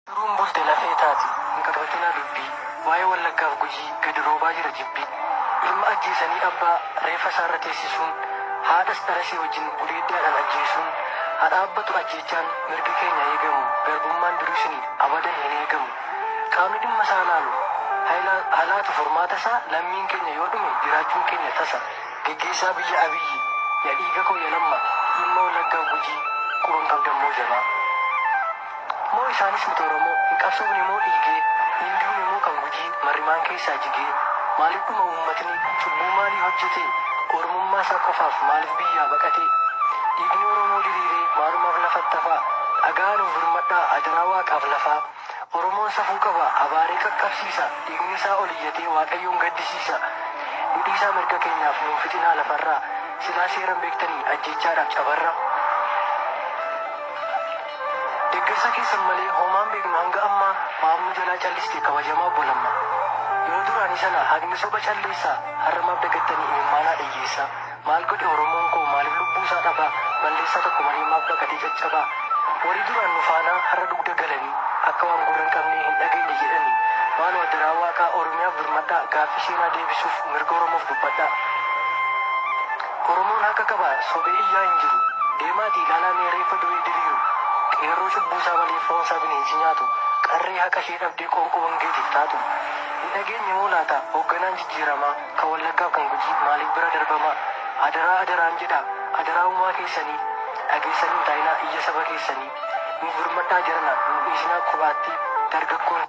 Duruun bulte lafee taati hin qabatinaa dubbii waa'ee Wallaggaaf Gujii gadi roobaa jira jibbii. Ilma ajjeesanii abbaa reeffa isaarra teessisuun haadhas dharasee wajjin gudeeddaadhaan ajjeesuun hadhaabbatu ajjeechaan mirgi keenya eegamu garbummaan duruusin abadan hin eegamu. Qaamni dhimma isaa laalu halaatu furmaata isaa lammiin keenya yoo dhume jiraachuun keenya tasa. Geggeessaa biyya Abiyyi ya dhiiga koo ya lamma dhimma Wallaggaaf Gujii quruun qabdammoo jabaa. Moo isaanis miti Oromoo hin qabsoofne moo dhiigee hin duune moo kan Gujii marrimaan keessaa jigee maaliif dhuma uummatni cubbuu maalii hojjete oromummaa isaa qofaaf maaliif biyyaa baqate dhiigni Oromoo diriiree maalumaaf lafatti hafaa dhagaan of birmadhaa adaraa waaqaaf lafaa Oromoon safuu qaba abaaree qaqqabsiisa dhiigni isaa ol iyyatee waaqayyoon gaddisiisa dudhii isaa mirga keenyaaf nuun fixinaa lafarraa silaa seeran beektanii ajjeechaadhaaf cabarra. Deeggarsa keessan malee homaan beeknu hanga ammaa maamnu jalaa callistee kabajamaa bolamma. Yoo duraanii sana haqni soba calleessaa harramaaf dagattanii imimmaanaa dhiyyeessaa. Maal godhe Oromoon koo maaliif lubbuu isaa dhabaa balleessaa tokko malee maaf baqatee caccabaa. Warii duraan nu faanaa har'a dugda galanii akka waan gurra hin qabnee hin dhageenye jedhanii maaloo adaraa waaqaa Oromiyaaf birmadhaa gaaffii seenaa deebisuuf mirga Oromoof dubbadhaa. Oromoon haqa qaba sobee iyyaa hin jiru deemaatii ilaalaa mee reeffa du'ee diriiru. Qeerroo cubbuu isaa malee foon isaa bineensi nyaatu qarree haqa ishee dhabdee qoonqoo wangeetiif taatu. Hin dhageenye moo laata hoogganaan jijjiiramaa kan Wallaggaaf kan Gujii maaliif bira darbamaa adaraan jedha adaraa uumaa keessanii dhageessanii taayinaa iyya saba keessanii nuuf birmadhaa jirana nu dhiisinaa qubaatti dargaggoon.